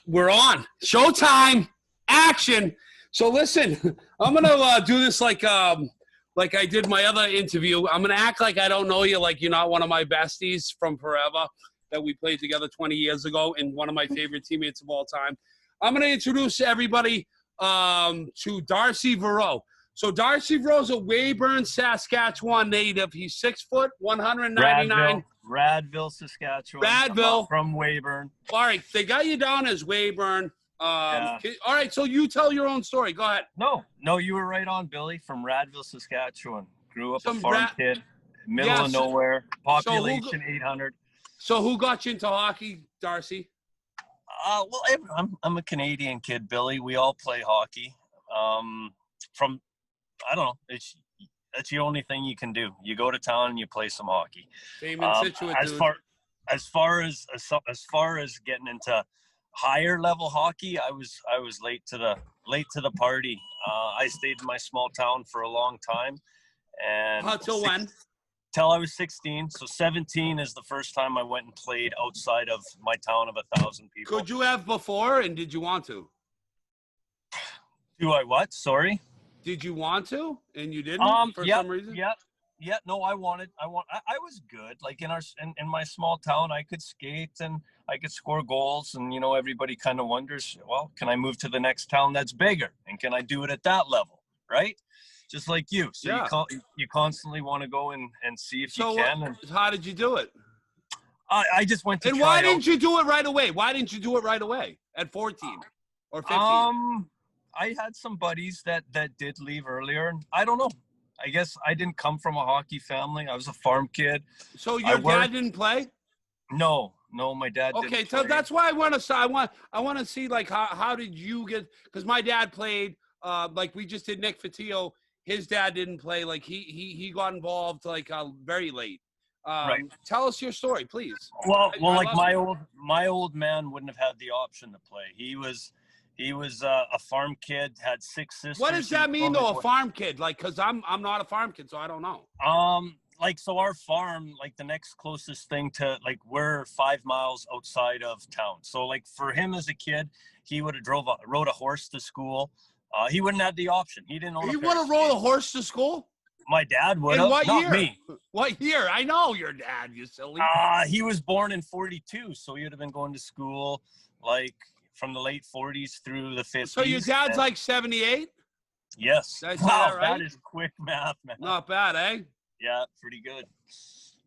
We're on. Showtime. Action. So listen, I'm gonna do this like I did my other interview. I'm gonna act like I don't know you, like you're not one of my besties from forever that we played together 20 years ago, and one of my favorite teammates of all time. I'm gonna introduce everybody to Darcy Verot. So Darcy Verot's a Weyburn, Saskatchewan native. He's 6 foot, 199. Radville, Saskatchewan. Radville. From Weyburn. All right, they got you down as Weyburn. Yeah. All right, so you tell your own story. Go ahead. No, you were right on, Billy. From Radville, Saskatchewan. Grew up a farm kid, middle of nowhere. Population 800. So who got you into hockey, Darcy? Well, I'm a Canadian kid, Billy. We all play hockey. I don't know. That's the only thing you can do. You go to town and you play some hockey. Same in Scituate, as far as getting into higher level hockey, I was late to the party. I stayed in my small town for a long time, and till when? Till I was 16. So 17 is the first time I went and played outside of my town of 1,000 people. Could you have before, and did you want to? Do I what? Sorry. Did you want to, and you didn't for some reason? Yeah. No, I was good. Like in my small town, I could skate and I could score goals, and everybody kind of wonders, well, can I move to the next town that's bigger, and can I do it at that level, right? Just like you. So you constantly want to go and see if you can. How did you do it? I just went to. And why didn't you do it right away? Why didn't you do it right away at 14 or 15? I had some buddies that did leave earlier. I don't know. I guess I didn't come from a hockey family. I was a farm kid. So your dad didn't play? No, my dad didn't play. So that's why I want to see like how did you get, because my dad played like we just did Nick Fatio. His dad didn't play. Like he got involved like very late. Right. Tell us your story, please. Well, like my old man wouldn't have had the option to play. He was a farm kid, had 6 sisters. What does that mean, though, a farm kid? Like, because I'm not a farm kid, so I don't know. Like, so our farm, like, the next closest thing to, like, we're 5 miles outside of town. So, like, for him as a kid, he would have rode a horse to school. He wouldn't have the option. He didn't own a He would have rode a horse to school? My dad would have. In what year? Not me. What year? I know your dad, you silly. He was born in 42, so he would have been going to school, like, from the late 40s through the 50s. So your dad's like 78? Yes. Did I say that right? That is quick math, man. Not bad, eh? Yeah, pretty good.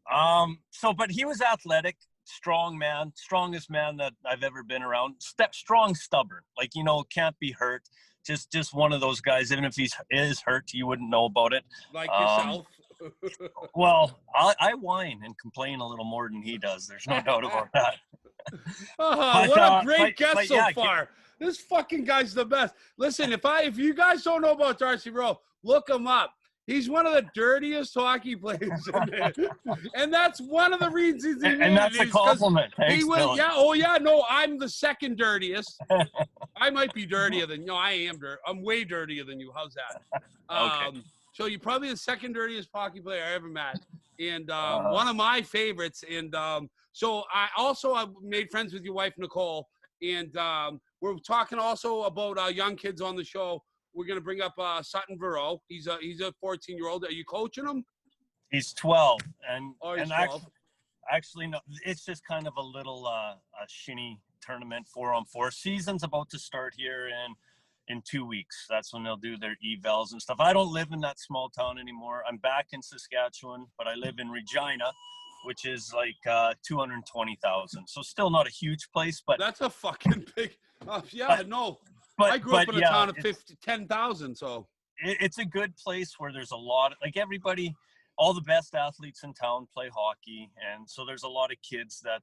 But he was athletic, strong man, strongest man that I've ever been around. Strong, stubborn, like, can't be hurt. Just one of those guys. Even if he is hurt, you wouldn't know about it. Like yourself. Well, I whine and complain a little more than he does. There's no doubt about that. What a great guest so far. This fucking guy's the best. Listen, if you guys don't know about Darcy Verot, look him up. He's one of the dirtiest hockey players in there. And that's one of the reasons he made it. And that's a compliment. Thanks, no, I'm the second dirtiest. I might be dirtier than you. I am dirty. I'm way dirtier than you. How's that? Okay. So you're probably the second dirtiest hockey player I ever met. And one of my favorites. And so I made friends with your wife, Nicole. And we're talking also about young kids on the show. We're going to bring up Sutton Verot. He's a 14-year-old. Are you coaching him? He's 12. He's 12. Actually, no. It's just kind of a little a shinny tournament 4-on-4. Season's about to start here in 2 weeks. That's when they'll do their evals and stuff. I don't live in that small town anymore. I'm back in Saskatchewan, but I live in Regina, which is like 220,000. So still not a huge place, but that's a fucking big. I grew up in a town of 10,000, so it's a good place where there's a lot, like everybody, all the best athletes in town play hockey, and so there's a lot of kids that.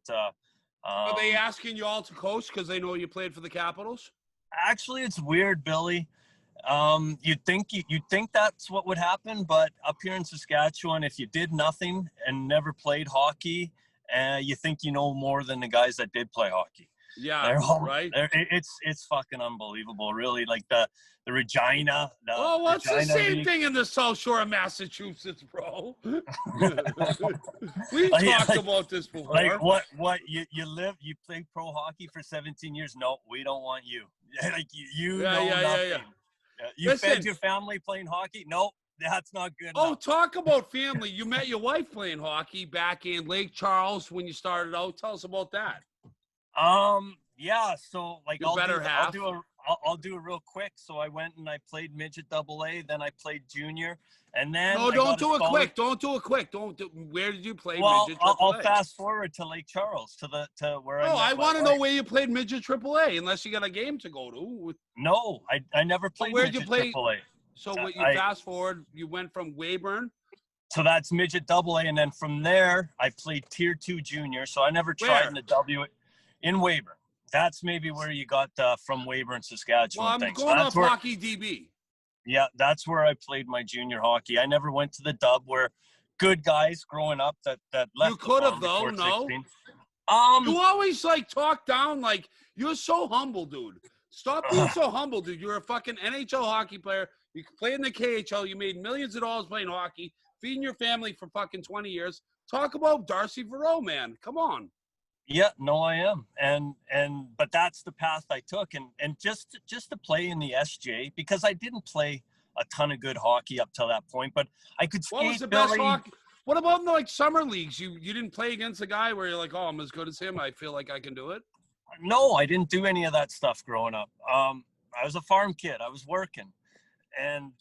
Are they asking you all to coach because they know you played for the Capitals? Actually, it's weird, Billy. You'd think that's what would happen, but up here in Saskatchewan, if you did nothing and never played hockey, you think you know more than the guys that did play hockey. Yeah, They're all right. it's fucking unbelievable, really. Like the Regina, the Oh, well, it's the Regina same League. thing in the South Shore of Massachusetts, bro. We like, talked like, about this like before. what you played pro hockey for 17 years? No, we don't want you. Like you Yeah, know yeah, yeah, yeah. nothing. You fed Listen. your family playing hockey? No, that's not good Oh, enough. talk about family. You met your wife playing hockey back in Lake Charles when you started out. Tell us about that. Yeah, so like Your better half. I'll do it real quick. So I went and I played midget double A, then I played junior, and then No, I don't got a do it scholarship. quick. Don't do it quick. Don't do. Where did you play Well, midget I'll AAA? fast forward to Lake Charles to where I No, met I my want to know wife. where you played midget AAA. Unless you got a game to go to. No, I never So played where'd you midget play? triple A. So what you I fast forward, you went from Weyburn. So that's midget double A, and then from there I played tier 2 junior. So I never tried Where? in the W in Weyburn. That's maybe where you got from Weyburn, Saskatchewan. Well, I'm Thing. So going that's off where, hockey DB. yeah, that's where I played my junior hockey. I never went to the dub where good guys growing up that left You the could have farm though. before No, 16. you always like talk down. Like you're so humble, dude. Stop being so humble, dude. You're a fucking NHL hockey player. You play in the KHL. You made millions of dollars playing hockey, feeding your family for fucking 20 years. Talk about Darcy Verot, man. Come on. Yeah, no, I am, but that's the path I took, and just to play in the SJ, because I didn't play a ton of good hockey up till that point, but I could What was skate, the best Billy. hockey? What about in the, like summer leagues? You didn't play against a guy where you're like, oh, I'm as good as him. I feel like I can do it. No, I didn't do any of that stuff growing up. I was a farm kid. I was working, and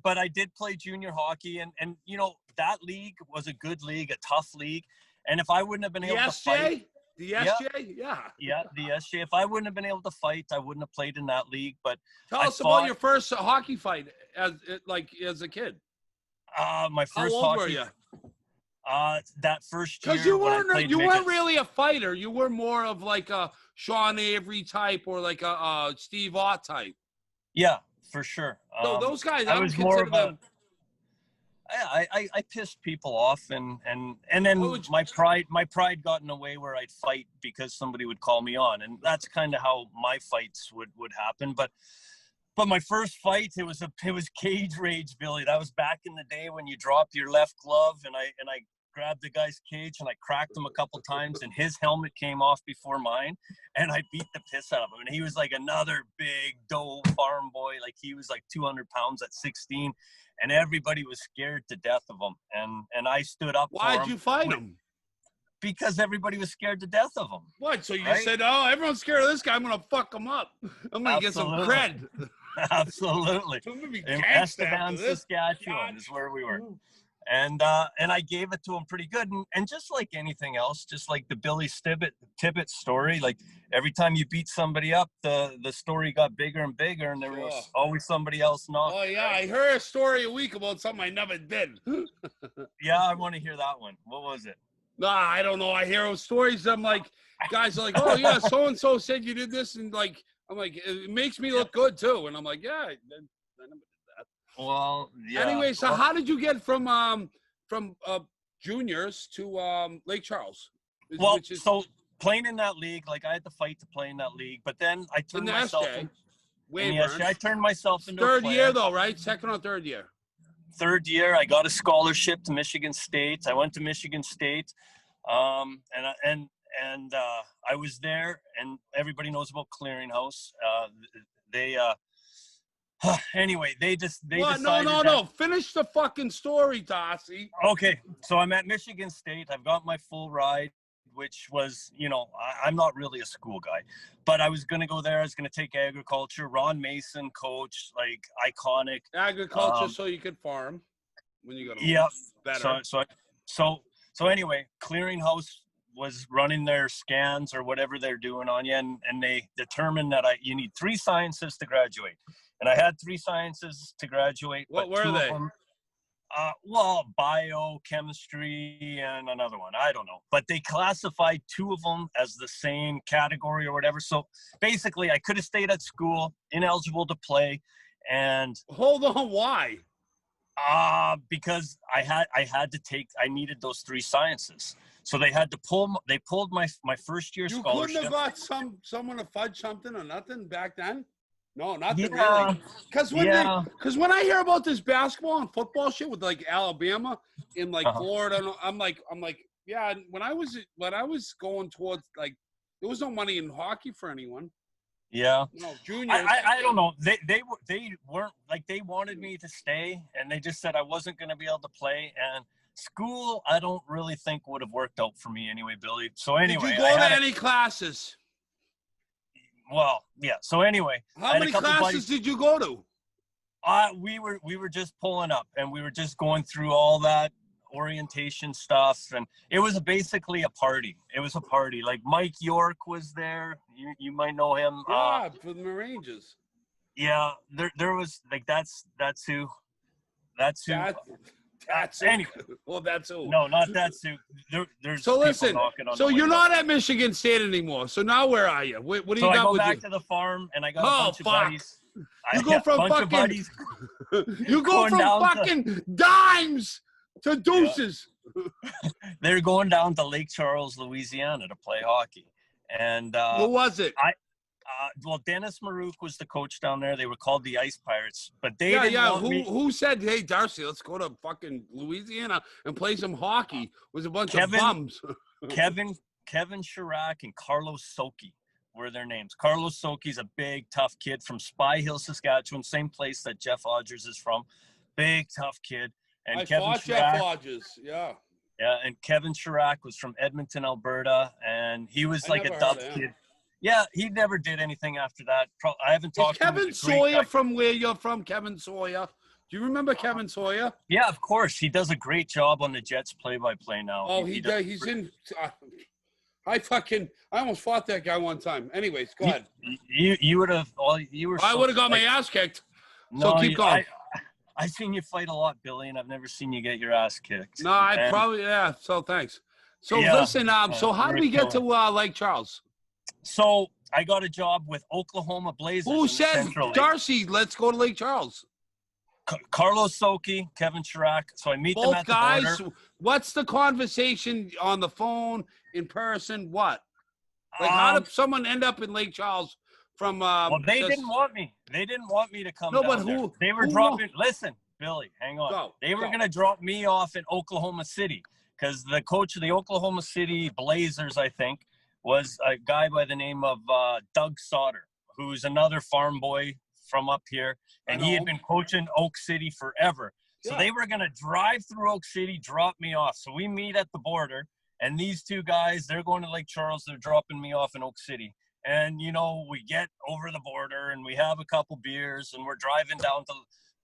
but I did play junior hockey, and you know that league was a good league, a tough league, and if I wouldn't have been The able to fight. The Yeah, SJ, yeah. yeah, the SJ. If I wouldn't have been able to fight, I wouldn't have played in that league. But Tell I us about fought. your first hockey fight as a kid. My How first old were hockey. you? That first year Because you when I weren't played you weren't midgets. really a fighter. You were more of like a Sean Avery type or like a Steve Ott type. Yeah, for sure. So those guys, I I don't was more consider of a. them. I pissed people off, and then my pride got in the way where I'd fight because somebody would call me on, and that's kind of how my fights would happen. But my first fight, it was cage rage, Billy. That was back in the day when you dropped your left glove, and I grabbed the guy's cage and I cracked him a couple times, and his helmet came off before mine, and I beat the piss out of him. And he was like another big doe farm boy, like he was like 200 pounds at 16, and everybody was scared to death of him. And I stood up for him. Why'd you fight him? Because everybody was scared to death of him. What? So you right? just said, "Oh, everyone's scared of this guy. I'm gonna fuck him up. I'm gonna get some cred." Absolutely. I'm gonna be In gangsta Estevan, after this. Saskatchewan is where we were. And I gave it to him pretty good. And just like anything else, just like the Billy Tibbet story, like every time you beat somebody up, the story got bigger and bigger, and there was always somebody else knocking. Oh yeah, right? I heard a story a week about something I never did. Yeah, I want to hear that one. What was it? Nah, I don't know. I hear stories. I'm like, guys are like, "Oh yeah, so and so said you did this," and like, I'm like, it makes me look good too. And I'm like, yeah, I never did that. Well, yeah. Anyway, so how did you get from juniors to Lake Charles? So playing in that league, like I had to fight to play in that league, but then I turned myself in the SJ. I turned myself into third year though, right? Second or third year? Third year, I got a scholarship to Michigan State. I went to Michigan State, and I was there. And everybody knows about Clearinghouse. Anyway, they decided. No. Finish the fucking story, Darcy. Okay, so I'm at Michigan State. I've got my full ride, which was, I'm not really a school guy, but I was going to go there. I was going to take agriculture. Ron Mason, coach, like iconic. Agriculture, so you could farm when you go to home. Yeah. Better. So anyway, Clearinghouse was running their scans or whatever they're doing on you, and they determined that you need 3 sciences to graduate. And I had 3 sciences to graduate. What were they? Biochemistry and another one. I don't know. But they classified 2 of them as the same category or whatever. So basically, I could have stayed at school, ineligible to play. And hold on, why? Because I needed those 3 sciences. So they had to they pulled my first year You scholarship. couldn't have got someone to fudge something or nothing back then? No, nothing Yeah, really. Because when I hear about this basketball and football shit with like Alabama in like Florida, I'm like, yeah. When I was going towards like, there was no money in hockey for anyone. Yeah. No, juniors. I don't know. They weren't like, they wanted me to stay, and they just said I wasn't going to be able to play. And school, I don't really think would have worked out for me anyway, Billy. So anyway, did you go to any classes? Well, yeah. So anyway, how many classes did you go to? We were just pulling up, and we were just going through all that orientation stuff, and it was basically a party. It was a party. Like Mike York was there. You might know him. Yeah, for the Rangers. Yeah, there was like that's who. Anyway. Well, that's who. No, not that suit. There's so listen. So you're not at Michigan State anymore. So now where are you? What do you got? So I go with back you? to the farm, and I got a bunch of buddies. You go from fucking. You go from fucking dimes to deuces. Yeah. They're going down to Lake Charles, Louisiana, to play hockey. And who was it? Well, Dennis Marouk was the coach down there. They were called the Ice Pirates, but they Who said, "Hey, Darcy, let's go to fucking Louisiana and play some hockey"? It was a bunch of bums. Kevin Chirac and Carlos Soki were their names. Carlos Soki's a big, tough kid from Spy Hill, Saskatchewan, same place that Jeff Odgers is from. Big, tough kid. And Jeff Odgers, yeah. Yeah, and Kevin Chirac was from Edmonton, Alberta, and he was like a tough kid. Yeah, he never did anything after that. I haven't talked to him. Kevin Sawyer from where you're from, Kevin Sawyer? Do you remember Kevin Sawyer? Yeah, of course. He does a great job on the Jets play-by-play now. Oh, he's in I almost fought that guy one time. Anyways, go ahead. You would have. Well, you were. I would have got my ass kicked. So keep going. I've seen you fight a lot, Billy, and I've never seen you get your ass kicked. No, I probably So thanks. So listen. So how did we get to Lake Charles? So I got a job with Oklahoma Blazers. Who said, Darcy, let's go to Lake Charles? Carlos Soki, Kevin Chirac. So I meet them at the border. What's the conversation on the phone, in person? What? Like, how did someone end up in Lake Charles from? Well, they didn't want me. They didn't want me to come. No, but who? They were dropping. Listen, Billy, hang on. They were going to drop me off in Oklahoma City because the coach of the Oklahoma City Blazers, I think, was a guy by the name of Doug Sauter, who's another farm boy from up here, and he had been coaching Oak City forever. So they were going to drive through Oak City, drop me off. So we meet at the border, and these two guys, they're going to Lake Charles. They're dropping me off in Oak City. And, you know, we get over the border, and we have a couple beers, and we're driving down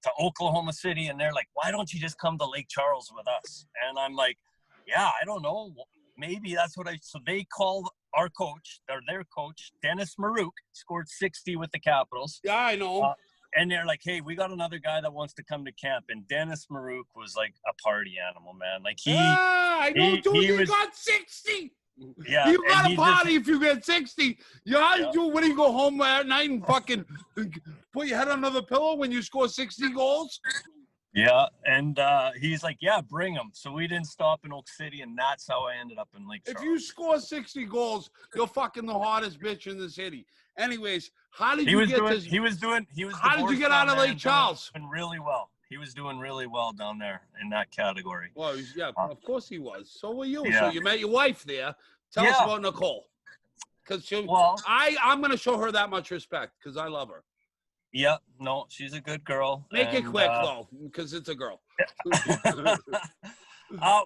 to Oklahoma City, and they're like, why don't you just come to Lake Charles with us? And I'm like, yeah, I don't know. Maybe that's what so they called our coach, or their coach, Dennis Marouk, scored 60 with the Capitals. Yeah, I know. And they're like, hey, we got another guy that wants to come to camp. And Dennis Marouk was like a party animal, man. Like I know, dude, he got 60. Yeah. You got a party if you get 60. When you go home at night and fucking put your head on another pillow when you score 60 goals? Yeah, and he's like, yeah, bring him. So we didn't stop in Oak City, and that's how I ended up in Lake Charles. If you score 60 goals, you're fucking the hottest bitch in the city. Anyways, how did you get this? How did you get out of Lake Charles? Doing really well. He was doing really well down there in that category. Well, of course he was. So were you. Yeah. So you met your wife there. Tell us about Nicole. Because I'm going to show her that much respect because I love her. Yeah, no, she's a good girl. Make it quick, though, because it's a girl.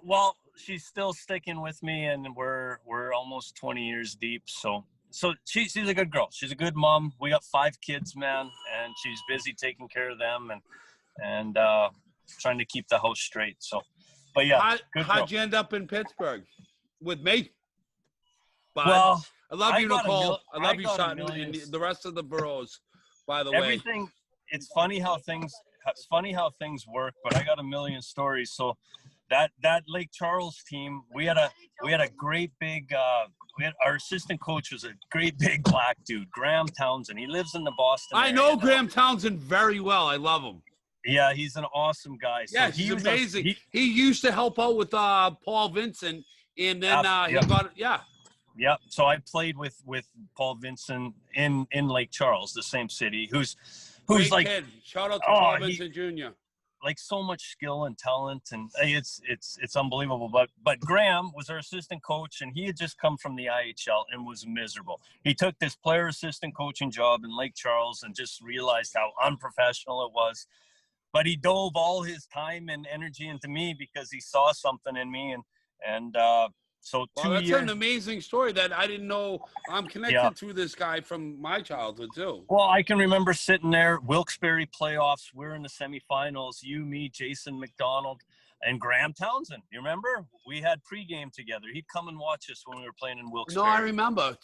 Well, she's still sticking with me, and we're almost 20 years deep. So she's a good girl. She's a good mom. We got 5 kids, man, and she's busy taking care of them and trying to keep the house straight. So, but yeah, how'd you end up in Pittsburgh with me? But well, I love you, Nicole. I love you, Sutton, and the rest of the Verots. By the way, it's funny how things work, but I got a million stories. So that Lake Charles team, we had a great big our assistant coach was a great big black dude, Graham Townsend. He lives in the Boston area. I know Graham Townsend very well. I love him. Yeah, he's an awesome guy. So he's amazing. He used to help out with Paul Vincent and then he got Yep. So I played with Paul Vincent in Lake Charles, the same city. Who's great like kid. Shout out to Paul Vincent Jr. Like so much skill and talent, and it's unbelievable. But Graham was our assistant coach, and he had just come from the IHL and was miserable. He took this player assistant coaching job in Lake Charles and just realized how unprofessional it was. But he dove all his time and energy into me because he saw something in me, and so that's an amazing story that I didn't know. I'm connected to this guy from my childhood too. Well, I can remember sitting there, Wilkes-Barre playoffs. We're in the semifinals. You, me, Jason McDonald, and Graham Townsend. You remember? We had pregame together. He'd come and watch us when we were playing in Wilkes-Barre. No, I remember.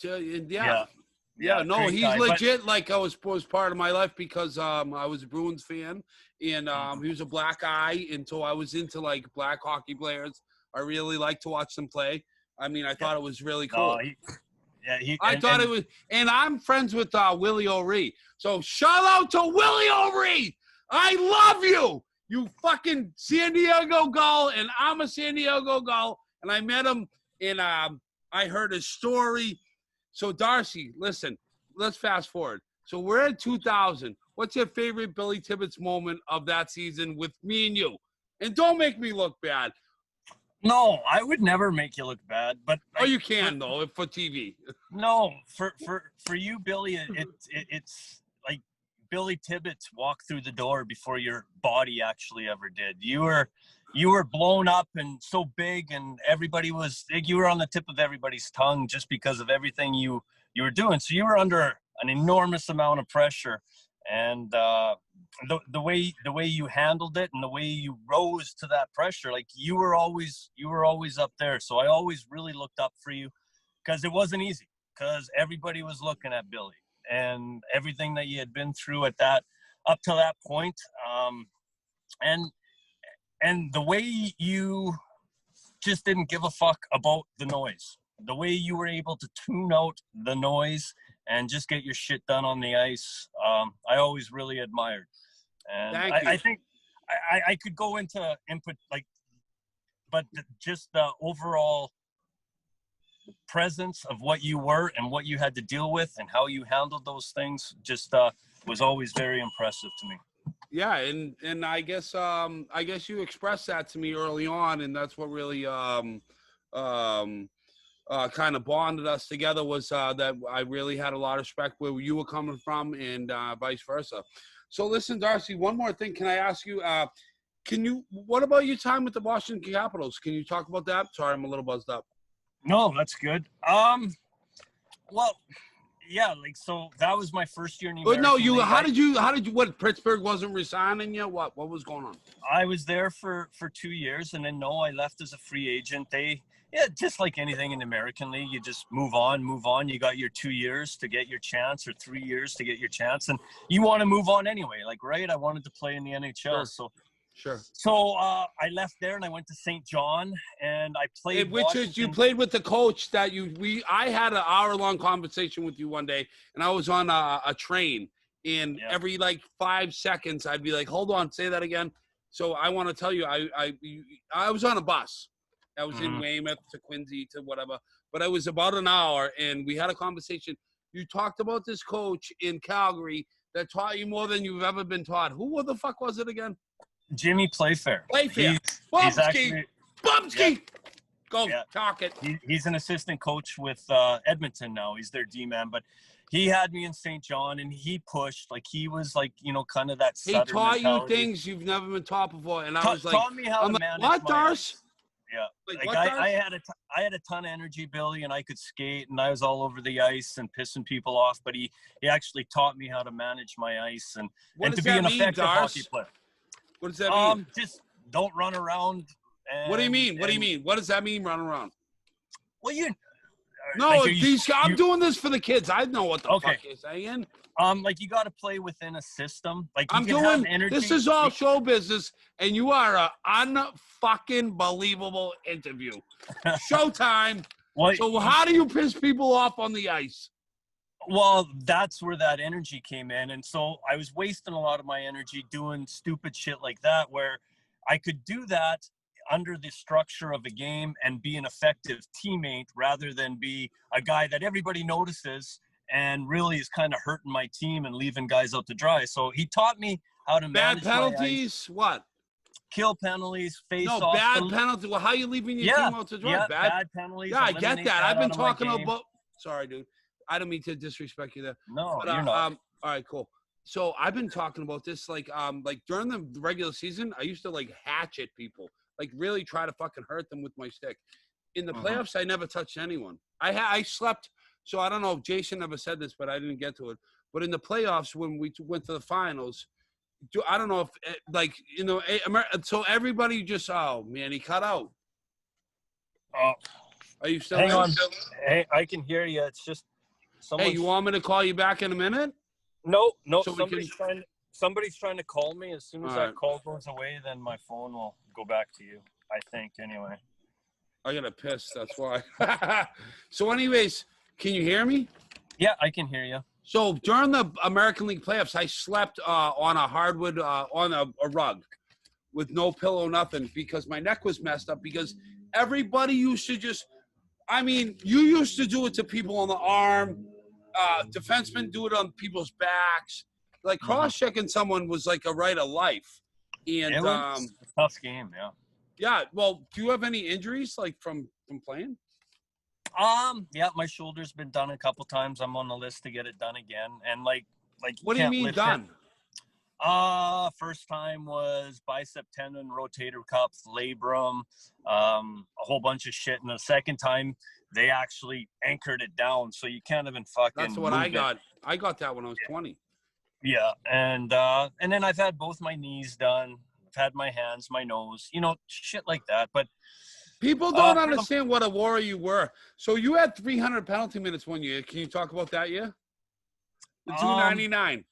Yeah, no, he's guy, legit. Like I was part of my life because I was a Bruins fan, and he was a black guy until I was into like black hockey players. I really liked to watch them play. I mean, I thought it was really cool. I thought it was, and I'm friends with Willie O'Ree. So shout out to Willie O'Ree. I love you. You fucking San Diego Gull, and I'm a San Diego Gull. And I met him, and I heard his story. So Darcy, listen, let's fast forward. So we're at 2000. What's your favorite Billy Tibbetts moment of that season with me and you? And don't make me look bad. No, I would never make you look bad, but you can though for TV. No, for you, Billy, it's like Billy Tibbetts walked through the door before your body actually ever did. You were blown up and so big, and everybody was you were on the tip of everybody's tongue just because of everything you were doing. So you were under an enormous amount of pressure, and the way you handled it and the way you rose to that pressure, like you were always up there. So I always really looked up for you because it wasn't easy, because everybody was looking at Billy and everything that you had been through up to that point. And the way you just didn't give a fuck about the noise, the way you were able to tune out the noise and just get your shit done on the ice, I always really admired. And I think I could go into input, but just the overall presence of what you were and what you had to deal with and how you handled those things just was always very impressive to me. Yeah, and I guess you expressed that to me early on, and that's what really kind of bonded us together was that I really had a lot of respect where you were coming from, and vice versa. So listen, Darcy, one more thing. Can I ask you? What about your time with the Washington Capitals? Can you talk about that? Sorry, I'm a little buzzed up. No, that's good. Well, yeah, so that was my first year in the American League. How did you, what, Pittsburgh wasn't resigning you? What was going on? I was there for 2 years, and then I left as a free agent. Just like anything in the American League, you just move on. You got your 2 years to get your chance, or 3 years to get your chance, and you want to move on anyway. Right? I wanted to play in the NHL, Sure. So I left there and I went to St. John, and I played. You played with the coach that I had an hour-long conversation with you one day, and I was on a train, and every 5 seconds I'd be like, "Hold on, say that again." So I want to tell you, I was on a bus. I was in Weymouth to Quincy to whatever, but it was about an hour, and we had a conversation. You talked about this coach in Calgary that taught you more than you've ever been taught. Who the fuck was it again? Jimmy Playfair. Bumsky. Yeah. Go talk it. He's an assistant coach with Edmonton now. He's their D-man, but he had me in St. John, and he pushed. He was kind of that Sutter He taught mentality. You things you've never been taught before, and I was like, taught me how to manage what, my Darce? Yeah, I had a ton of energy, Billy, and I could skate, and I was all over the ice and pissing people off. But he actually taught me how to manage my ice and to be an effective hockey player. What does that mean? Just don't run around. What do you mean? What do you mean? What does that mean, run around? Well, I'm doing this for the kids. I know what the fuck you're saying. You got to play within a system. I'm doing. This is all show business, and you are a unfucking believable interview. Showtime. So how do you piss people off on the ice? Well, that's where that energy came in. And so I was wasting a lot of my energy doing stupid shit like that, where I could do that under the structure of a game and be an effective teammate rather than be a guy that everybody notices and really is kind of hurting my team and leaving guys out to dry. So he taught me how to Bad manage my ice, penalties? What? kill penalties, face No, off. bad penalty. Well, how are you leaving your team out to dry? Yeah, Bad. bad penalties. Yeah, I get eliminate that. I've been out of my talking game. about. Sorry, dude. I don't mean to disrespect you there. No, But, you're not. all right, cool. So I've been talking about this like during the regular season, I used to like hatchet people, like really try to fucking hurt them with my stick. In the playoffs, I never touched anyone. I slept. So I don't know if Jason ever said this, but I didn't get to it. But in the playoffs, when we went to the finals, I don't know if so everybody just, oh man, he cut out. Oh, Are you still hang there? on. Hey, I can hear you. It's just someone. Hey, you want me to call you back in a minute? No. So Somebody's trying to call me. As soon as All that right. call goes away, then my phone will go back to you. I think anyway. I got to piss. That's why. So anyways, can you hear me? Yeah, I can hear you. So during the American League playoffs, I slept on a hardwood, on a rug with no pillow, nothing, because my neck was messed up because everybody used to just, I mean, you used to do it to people on the arm. Defensemen do it on people's backs. Like cross-checking someone was like a right of life. And It was a tough game, yeah. yeah, well, do you have any injuries like from playing? Yeah, my shoulder's been done a couple times. I'm on the list to get it done again. And like What do you mean done? First time was bicep tendon, rotator cuff, labrum, a whole bunch of shit. And the second time, they actually anchored it down, so you can't even fucking. That's what I got. I got that when I was 20. Yeah, and then I've had both my knees done. I've had my hands, my nose, shit like that. But people don't understand what a warrior you were. So you had 300 penalty minutes one year. Can you talk about that year? The 299.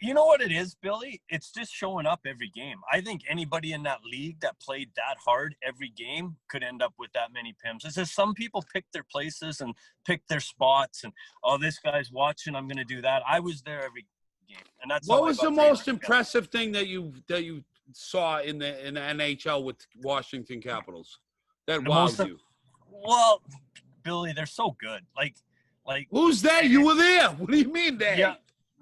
You know what it is, Billy? It's just showing up every game. I think anybody in that league that played that hard every game could end up with that many PIMs. It's just some people pick their places and pick their spots and, oh, this guy's watching, I'm going to do that. I was there every game. And that's what was the most impressive thing that you saw in the NHL with Washington Capitals that wowed you? Well, Billy, they're so good. Like who's they? You were there. What do you mean they? Yeah.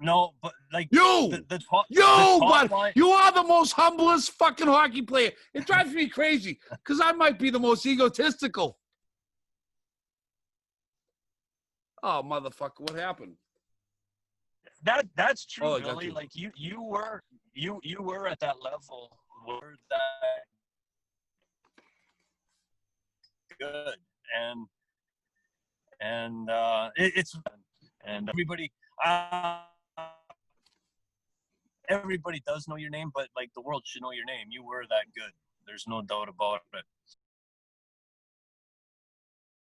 No, but like you, but line. You are the most humblest fucking hockey player. It drives me crazy because I might be the most egotistical. Oh, motherfucker! What happened? That's true, Billy. Like you were at that level where that good and it's and everybody does know your name, but like the world should know your name. You were that good. There's no doubt about it.